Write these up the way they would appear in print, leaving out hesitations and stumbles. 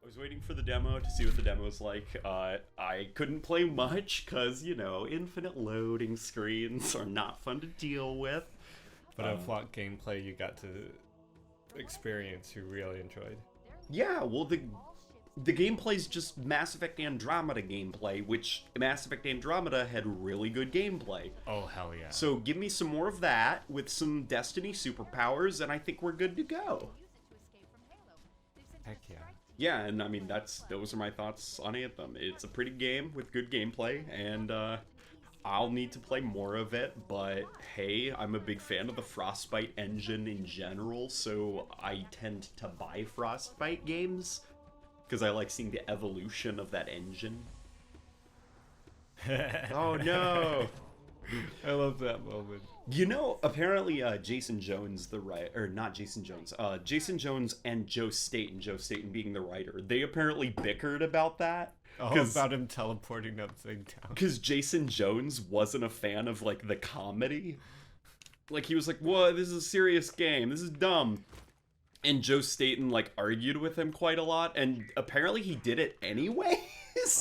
I was waiting for the demo to see what the demo's like. I couldn't play much because, you know, infinite loading screens are not fun to deal with. But of what gameplay you got to experience you really enjoyed? Yeah, well, the gameplay's just Mass Effect Andromeda gameplay, which Mass Effect Andromeda had really good gameplay. Oh, hell yeah. So give me some more of that with some Destiny superpowers, and I think we're good to go. Heck yeah. Yeah, and I mean, those are my thoughts on Anthem. It's a pretty game with good gameplay, and I'll need to play more of it, but hey, I'm a big fan of the Frostbite engine in general, so I tend to buy Frostbite games, because I like seeing the evolution of that engine. Oh no! I love that moment. You know, apparently Jason Jones, the writer, or not Jason Jones, Jason Jones and Joe Staten being the writer, they apparently bickered about that. Oh, about him teleporting upside down. Because Jason Jones wasn't a fan of, like, the comedy. Like, he was like, whoa, this is a serious game, this is dumb. And Joe Staten, like, argued with him quite a lot, and apparently he did it anyways.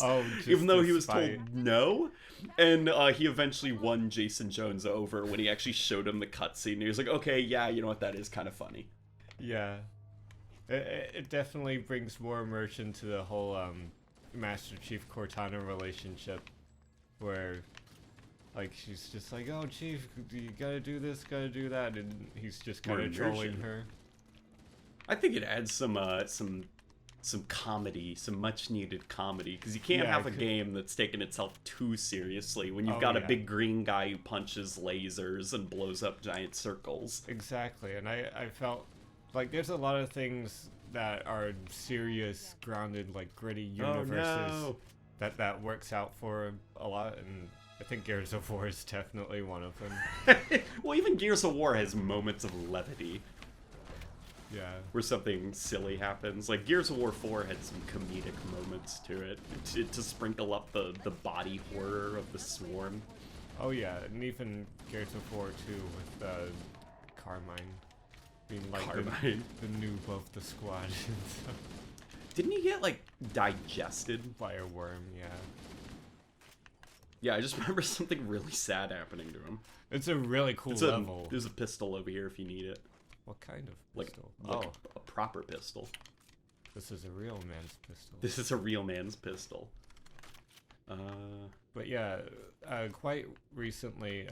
Oh, even though he was told no. And he eventually won Jason Jones over when he actually showed him the cutscene. He was like, okay, yeah, you know what, that is kind of funny. Yeah. It definitely brings more immersion to the whole Master Chief Cortana relationship, where, like, she's just like, oh, Chief, you gotta do this, gotta do that, and he's just kind of trolling her. I think it adds some comedy, some much-needed comedy, because you can't have a game that's taking itself too seriously when you've got a big green guy who punches lasers and blows up giant circles. Exactly, and I felt like there's a lot of things that are serious, grounded, like gritty universes that works out for a lot, and I think Gears of War is definitely one of them. Well, even Gears of War has moments of levity. Yeah. Where something silly happens. Like, Gears of War 4 had some comedic moments to it, to sprinkle up the body horror of the swarm. Oh yeah, and even Gears of War 2 with Carmine being like the noob of the squad and stuff. Didn't he get, like, digested? By a worm, yeah. Yeah, I just remember something really sad happening to him. It's a really cool level. There's a pistol over here if you need it. What kind of pistol? Like a proper pistol. This is a real man's pistol. This is a real man's pistol. But yeah, quite recently,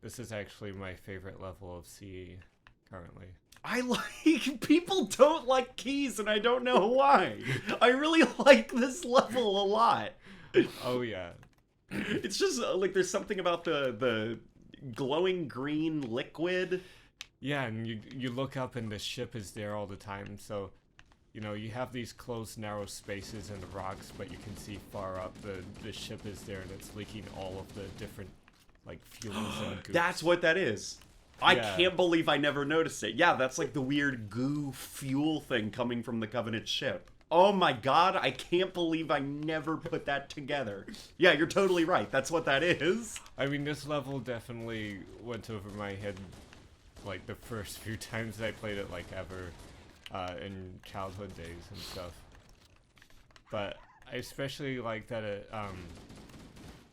this is actually my favorite level of CE currently. People don't like keys, and I don't know why. I really like this level a lot. Oh yeah. It's just, like, there's something about the glowing green liquid. Yeah, and you look up and the ship is there all the time, so, you know, you have these closed, narrow spaces in the rocks, but you can see far up the ship is there, and it's leaking all of the different, like, fuels and goops. That's what that is. I can't believe I never noticed it. Yeah, that's like the weird goo fuel thing coming from the Covenant ship. Oh my god, I can't believe I never put that together. Yeah, you're totally right. That's what that is. I mean, this level definitely went over my head, like, the first few times I played it, like, ever, in childhood days and stuff. But I especially like that it,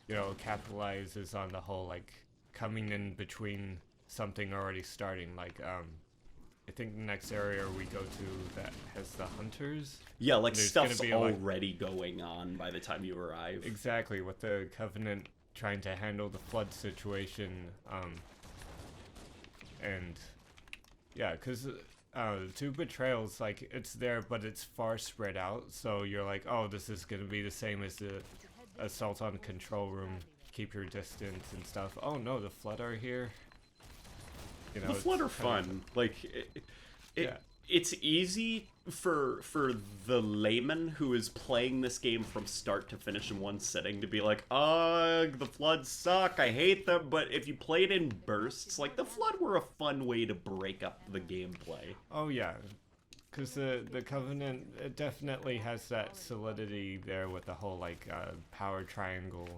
you know, capitalizes on the whole, like, coming in between something already starting. Like, I think the next area we go to that has the hunters. Yeah, like, stuff's already going on by the time you arrive. Exactly, with the Covenant trying to handle the flood situation, and yeah, because two betrayals, like, it's there, but it's far spread out, so you're like, oh, this is gonna be the same as the assault on the control room, keep your distance and stuff. Oh no, the flood are here. You know, the flood are fun. Like, it's easy for the layman who is playing this game from start to finish in one sitting to be like, ugh, the floods suck, I hate them, but if you play it in bursts, like, the flood were a fun way to break up the gameplay. Oh yeah, because the Covenant, it definitely has that solidity there with the whole, like, power triangle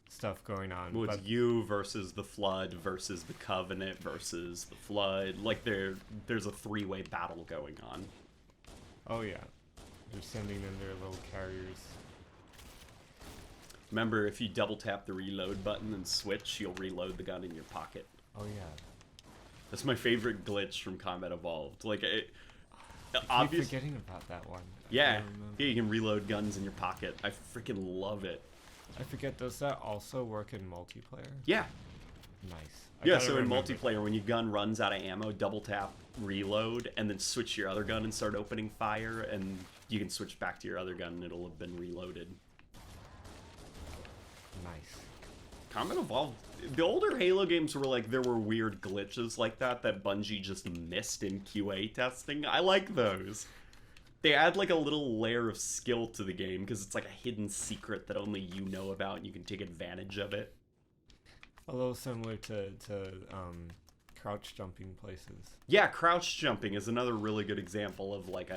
stuff going on. Well, it's you versus the Flood versus the Covenant versus the Flood. Like, there's a three-way battle going on. Oh yeah, They're sending in their little carriers. Remember, if you double tap the reload button and switch, you'll reload the gun in your pocket. Oh yeah. That's my favorite glitch from Combat Evolved. Like, I keep forgetting about that one. Yeah, you can reload guns in your pocket. I freaking love it. I forget, does that also work in multiplayer? Yeah. Nice. Yeah, so in multiplayer, when your gun runs out of ammo, double tap reload, and then switch to your other gun and start opening fire, and you can switch back to your other gun and it'll have been reloaded. Nice. Combat Evolved, the older Halo games were like, there were weird glitches like that Bungie just missed in QA testing. I like those. They add like a little layer of skill to the game because it's like a hidden secret that only you know about and you can take advantage of it. A little similar to crouch jumping places. Yeah, crouch jumping is another really good example of like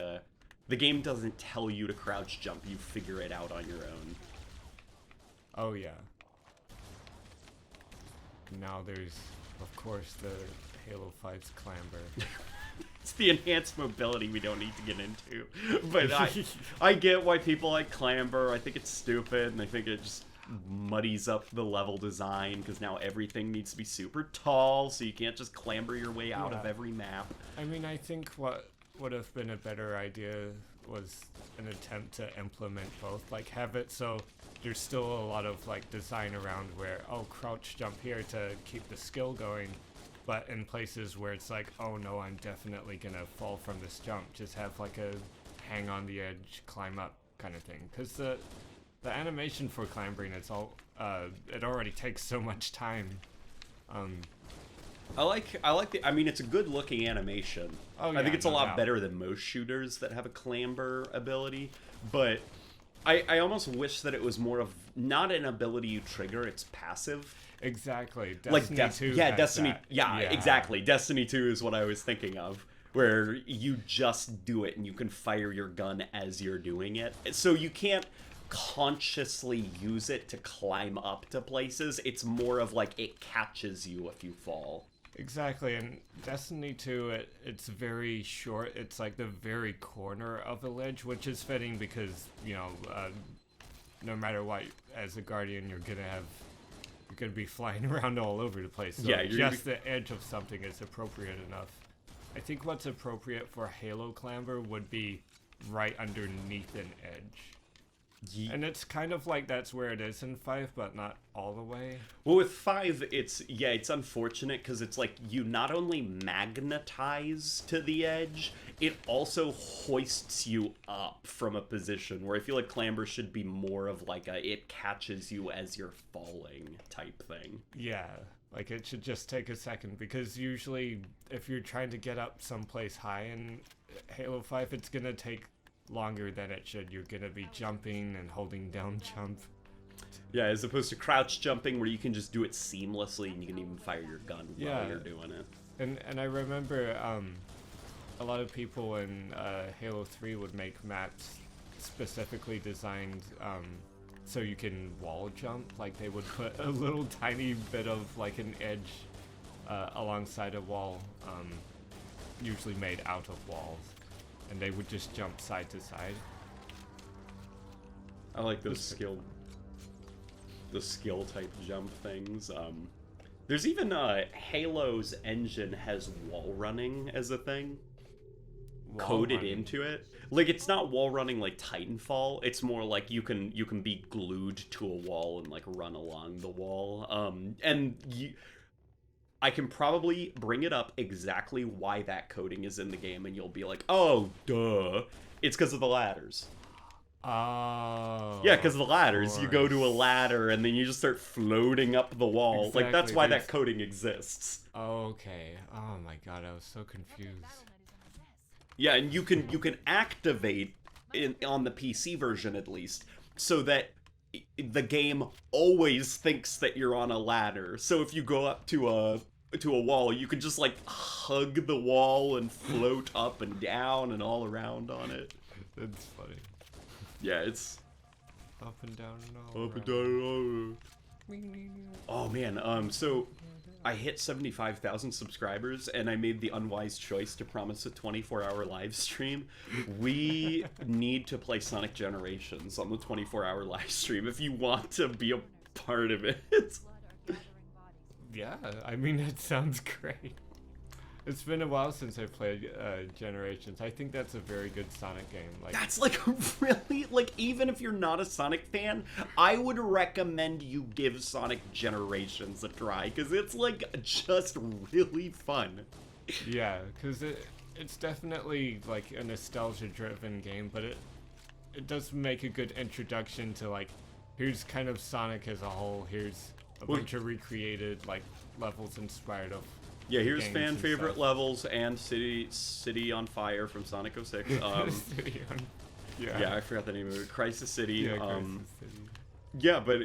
the game doesn't tell you to crouch jump, you figure it out on your own. Oh yeah. Now there's, of course, the Halo 5's clamber. It's the enhanced mobility we don't need to get into. But I get why people like clamber. I think it's stupid, and I think it just muddies up the level design, because now everything needs to be super tall, so you can't just clamber your way out of every map. I mean, I think what would have been a better idea was an attempt to implement both. Like, have it so there's still a lot of, like, design around where, oh, crouch jump here to keep the skill going. But in places where it's like, oh no, I'm definitely gonna fall from this jump, just have like a hang on the edge, climb up kind of thing. Because the animation for clambering, it's all, it already takes so much time. I like the, I mean, it's a good looking animation. Oh, yeah, I think it's a lot doubt. better than most shooters that have a clamber ability, but I almost wish that it was more of, not an ability you trigger, it's passive. Exactly. Destiny 2 yeah, Destiny, that. yeah, exactly. Destiny 2 is what I was thinking of, where you just do it and you can fire your gun as you're doing it. So you can't consciously use it to climb up to places. It's more of like it catches you if you fall. Exactly, and Destiny 2, it's very short. It's like the very corner of a ledge, which is fitting because, you know, no matter what, as a Guardian, you're gonna be flying around all over the place. So yeah, just the edge of something is appropriate enough. I think what's appropriate for Halo clamber would be right underneath an edge. And it's kind of like that's where it is in 5, but not all the way. Well, with 5, it's unfortunate because it's like you not only magnetize to the edge, it also hoists you up from a position where I feel like clamber should be more of like it catches you as you're falling type thing. Yeah, like it should just take a second, because usually if you're trying to get up someplace high in Halo 5, it's gonna take longer than it should. You're gonna be jumping and holding down jump. Yeah, as opposed to crouch jumping where you can just do it seamlessly and you can even fire your gun while you're doing it. And I remember a lot of people in Halo 3 would make maps specifically designed so you can wall jump. Like they would put a little tiny bit of like an edge alongside a wall, usually made out of walls. And they would just jump side to side. I like those skill type jump things. There's even Halo's engine has wall running as a thing coded into it. Like it's not wall running like Titanfall. It's more like you can be glued to a wall and like run along the wall. I can probably bring it up exactly why that coding is in the game, and you'll be like, oh, duh. It's because of the ladders. Oh. Yeah, because of the ladders. You go to a ladder, and then you just start floating up the wall. Exactly. Like, that's why that coding exists. Okay. Oh my god, I was so confused. Yeah, and you can activate, on the PC version at least, so that the game always thinks that you're on a ladder. So if you go up to a wall, you can just like hug the wall and float up and down and all around on it. That's funny. Yeah, it's up and down and all up and down and all around. Oh man, so I hit 75,000 subscribers and I made the unwise choice to promise a 24-hour live stream. We need to play Sonic Generations on the 24-hour live stream if you want to be a part of it. Yeah, I mean, it sounds great. It's been a while since I played Generations. I think that's a very good Sonic game. Like, That's like really, like, even if you're not a Sonic fan, I would recommend you give Sonic Generations a try, because it's like just really fun. yeah, because it's definitely like a nostalgia-driven game, but it does make a good introduction to, like, here's kind of Sonic as a whole. Here's a bunch of recreated, like, levels inspired of. Yeah, here's games fan and favorite stuff. levels and City on Fire from Sonic 06. City on- Yeah, I forgot the name of it. Crisis City. Yeah, Crisis City. Yeah, but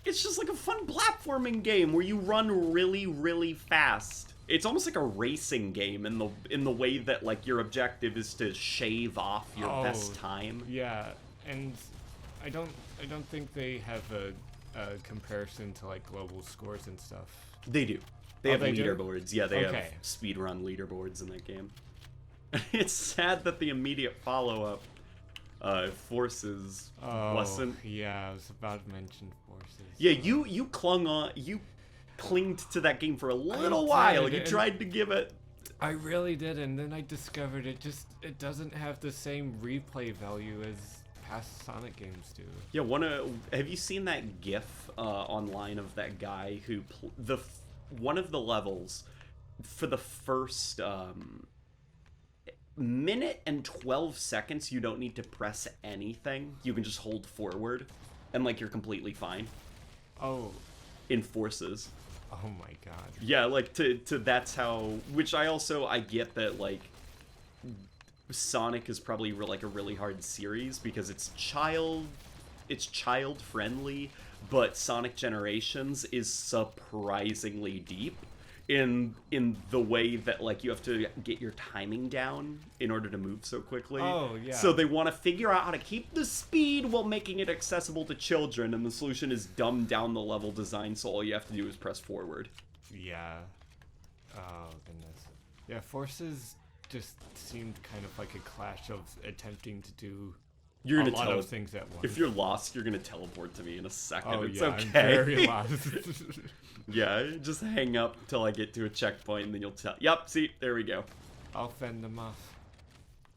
it's just like a fun platforming game where you run really, really fast. It's almost like a racing game in the way that, like, your objective is to shave off your best time. Yeah, and I don't think they have a comparison to, like, global scores and stuff. They do. They have They do? leaderboards. Yeah, they have Okay. speedrun leaderboards in that game. It's sad that the immediate follow-up, Forces, wasn't. Yeah, I was about to mention Forces. Yeah, you clinged to that game for a little while. You tried to give it. I really did, and then I discovered it doesn't have the same replay value as past Sonic games do. Yeah, have you seen that GIF online of that guy who one of the levels for the first minute and 12 seconds you don't need to press anything. You can just hold forward and, like, you're completely fine. Oh. In Forces. Oh my god. Yeah, like to that's how, which I get that, like, Sonic is probably like a really hard series because it's child friendly, but Sonic Generations is surprisingly deep in the way that, like, you have to get your timing down in order to move so quickly. Oh, yeah. So they want to figure out how to keep the speed while making it accessible to children, and the solution is dumb down the level design, so all you have to do is press forward. Yeah. Oh, goodness. Yeah, Forces just seemed kind of like a clash of attempting to do You're a gonna lot of things at once. If you're lost, you're gonna teleport to me in a second. Oh, It's yeah, okay. I'm very lost. Yeah, just hang up till I get to a checkpoint, and then you'll tell. Yep, see, there we go. I'll fend them off.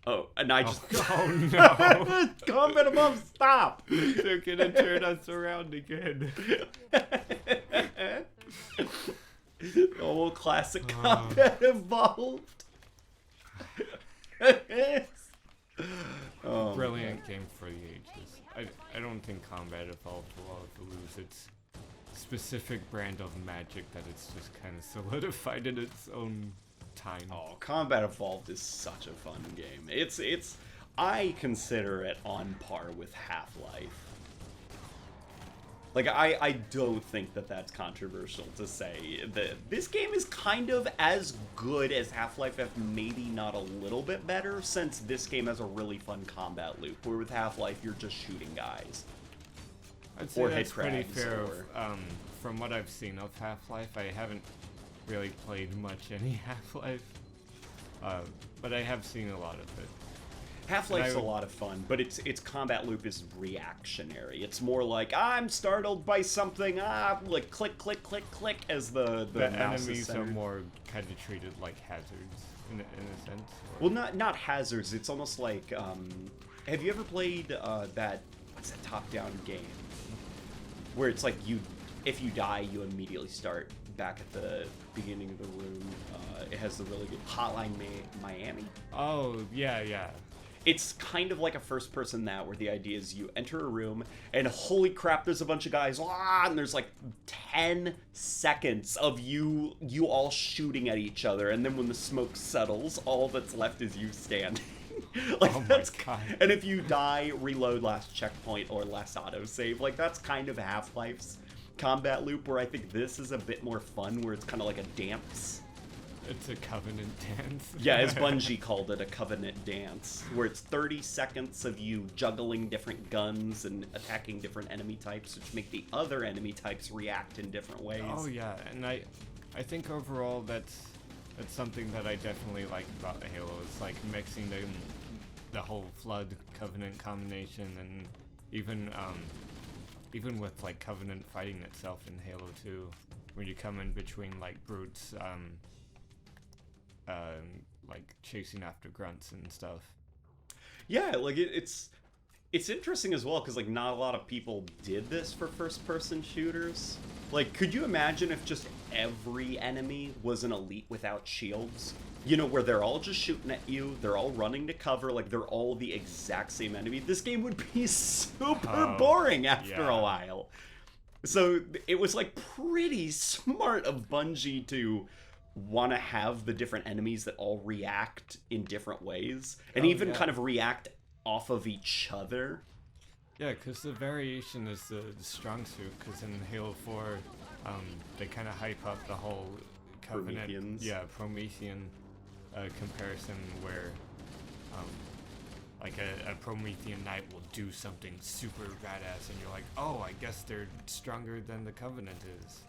Oh, and I just. Oh no! Combat above, stop! They're gonna turn us around again. Oh, classic combat evolved. Oh, Brilliant game for the ages. I don't think Combat Evolved will ever lose its specific brand of magic that it's just kind of solidified in its own time. Oh, Combat Evolved is such a fun game. It's I consider it on par with Half-Life. Like, I don't think that that's controversial to say that this game is kind of as good as Half-Life, if maybe not a little bit better, since this game has a really fun combat loop, where with Half-Life you're just shooting guys. I'd say Or that's hit pretty crabs, fair. or- From what I've seen of Half-Life, I haven't really played much any Half-Life, but I have seen a lot of it. Half-Life's a lot of fun, but its combat loop is reactionary. It's more like, I'm startled by something, like click, click, click, click, as the mouse is enemies are centered. more kind of treated like hazards in a sense. Well, not hazards. It's almost like, have you ever played that, what's that top-down game? Where it's like, if you die, you immediately start back at the beginning of the room. It has the really good Hotline Miami. Oh, yeah. It's kind of like a first-person that, where the idea is you enter a room, and holy crap, there's a bunch of guys, and there's like 10 seconds of you all shooting at each other, and then when the smoke settles, all that's left is you standing. Like, Oh my that's God. And if you die, reload last checkpoint or last autosave. Like, that's kind of Half-Life's combat loop, where I think this is a bit more fun, where it's kind of like a dance. It's a covenant dance. Yeah, as Bungie called it, a covenant dance, where it's 30 seconds of you juggling different guns and attacking different enemy types, which make the other enemy types react in different ways. Oh yeah, and I think overall that's something that I definitely like about Halo. It's like mixing the whole Flood Covenant combination, and even with like Covenant fighting itself in Halo 2, when you come in between like brutes, like chasing after grunts and stuff. Yeah, like it's interesting as well, because like not a lot of people did this for first-person shooters. Like, could you imagine if just every enemy was an elite without shields? You know, where they're all just shooting at you, they're all running to cover, like they're all the exact same enemy. This game would be super boring after a while. So it was like pretty smart of Bungie to want to have the different enemies that all react in different ways, and even kind of react off of each other. Yeah, because the variation is the strong suit, because in Halo 4, they kind of hype up the whole Covenant, Promethean comparison, where like a Promethean Knight will do something super badass, and you're like, oh, I guess they're stronger than the Covenant is.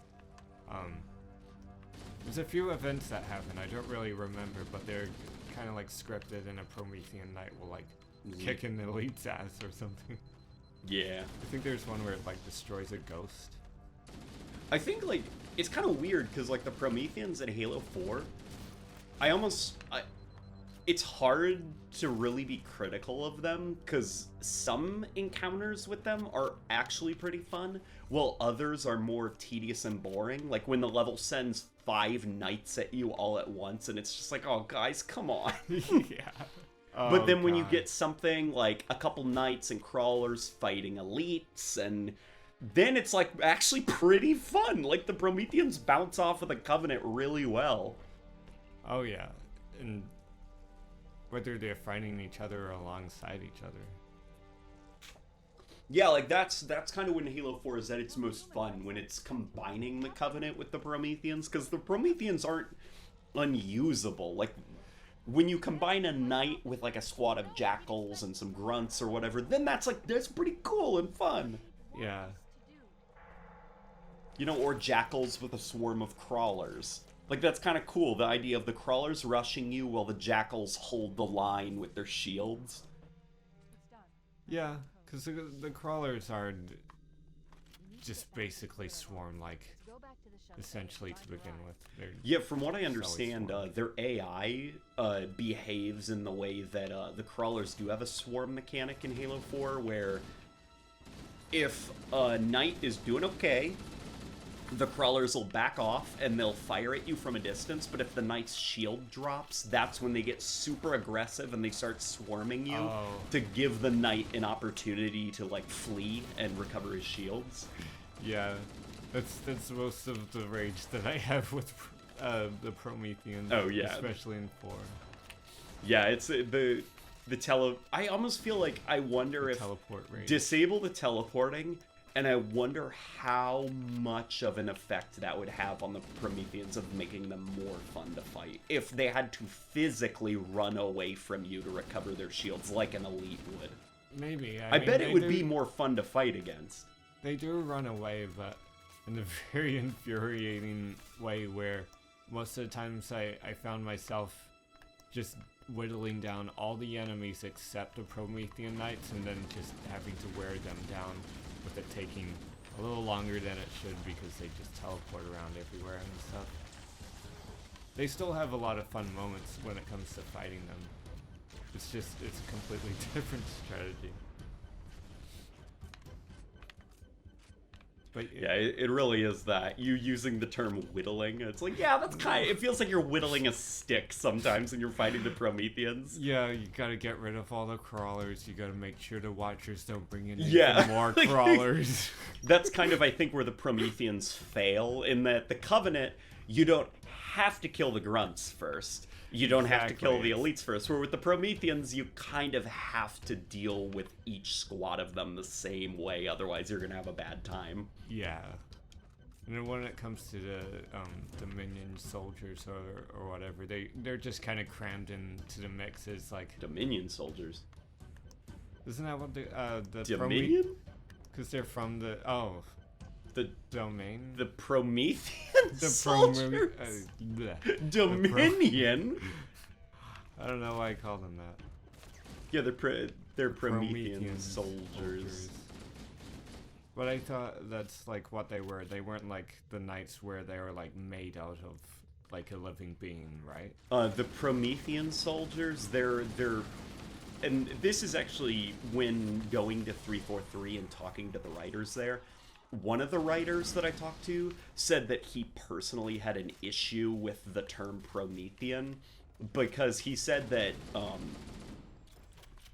There's a few events that happen, I don't really remember, but they're kind of like scripted, and a Promethean Knight will like kick an elite's ass or something. Yeah. I think there's one where it like destroys a ghost. I think like it's kind of weird because like the Prometheans in Halo 4, it's hard to really be critical of them, because some encounters with them are actually pretty fun, while others are more tedious and boring. Like when the level sends 5 knights at you all at once, and it's just like, oh guys, come on. Yeah. But then when you get something like a couple knights and crawlers fighting elites, and then it's like actually pretty fun. Like the Prometheans bounce off of the Covenant really well. Oh yeah, and whether they're fighting each other or alongside each other. Yeah, like that's kind of when Halo 4 is at its most fun, when it's combining the Covenant with the Prometheans, because the Prometheans aren't unusable. Like when you combine a knight with like a squad of jackals and some grunts or whatever, then that's pretty cool and fun. Yeah. You know, or jackals with a swarm of crawlers. Like, that's kind of cool, the idea of the crawlers rushing you while the jackals hold the line with their shields. Yeah, because the crawlers are just basically swarm, like, essentially to begin with. Yeah, from what I understand, their AI behaves in the way that the crawlers do have a swarm mechanic in Halo 4, where if a knight is doing okay, the crawlers will back off and they'll fire at you from a distance, but if the knight's shield drops, that's when they get super aggressive and they start swarming you to give the knight an opportunity to like flee and recover his shields. Yeah, that's most of the rage that I have with the Prometheans. Oh yeah, especially in 4. Yeah, it's I almost feel like I wonder if teleport rage. Disable the teleporting. And I wonder how much of an effect that would have on the Prometheans of making them more fun to fight. If they had to physically run away from you to recover their shields like an elite would. Maybe. I bet it would be more fun to fight against. They do run away, but in a very infuriating way, where most of the times I found myself just whittling down all the enemies except the Promethean Knights, and then just having to wear them down, with it taking a little longer than it should because they just teleport around everywhere and stuff. They still have a lot of fun moments when it comes to fighting them. It's a completely different strategy. But yeah, it really is that. You using the term whittling, it's like, yeah, that's it feels like you're whittling a stick sometimes when you're fighting the Prometheans. Yeah, you gotta get rid of all the crawlers, you gotta make sure the Watchers don't bring in even more crawlers. That's kind of, I think, where the Prometheans fail, in that the Covenant, you don't have to kill the grunts first. You don't have to kill the elites first, where with the Prometheans, you kind of have to deal with each squad of them the same way, otherwise you're gonna have a bad time. Yeah. And then when it comes to the Dominion soldiers or whatever, they're just kind of crammed into the mix as like Dominion soldiers. Isn't that what the Dominion? Because they're from the The domain. The Promethean soldiers. Dominion. I don't know why I call them that. Yeah, they're Promethean soldiers. But I thought that's like what they were. They weren't like the knights where they were like made out of like a living being, right? The Promethean soldiers, they're and this is actually when going to 343 and talking to the writers there. One of the writers that I talked to said that he personally had an issue with the term Promethean because he said that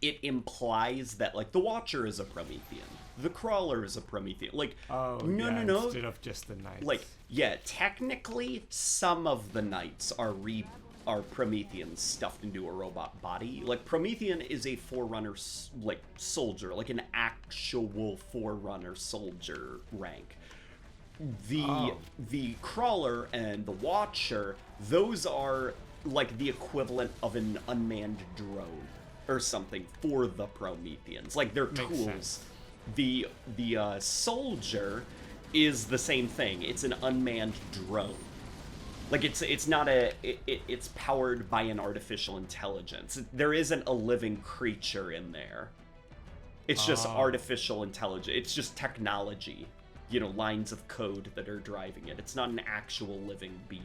it implies that like the Watcher is a Promethean, the Crawler is a Promethean. Like, no. Instead of just the knights. Like, yeah, technically some of the knights are Prometheans stuffed into a robot body. Like, Promethean is a Forerunner, like, soldier, like an actual Forerunner soldier rank. The Crawler and the Watcher, those are like the equivalent of an unmanned drone or something for the Prometheans. Like, they're tools. Sense. The soldier is the same thing. It's an unmanned drone. Like, it's not it's powered by an artificial intelligence. There isn't a living creature in there. It's just artificial intelligence. It's just technology. You know, lines of code that are driving it. It's not an actual living being.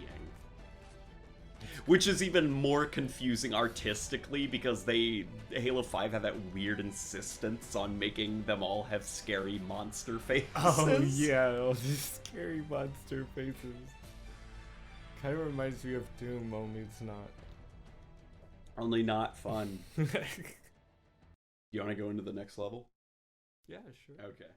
Which is even more confusing artistically because Halo 5 had that weird insistence on making them all have scary monster faces. Oh yeah, all these scary monster faces. Kind of reminds me of Doom, only it's not. Only not fun. You want to go into the next level? Yeah, sure. Okay.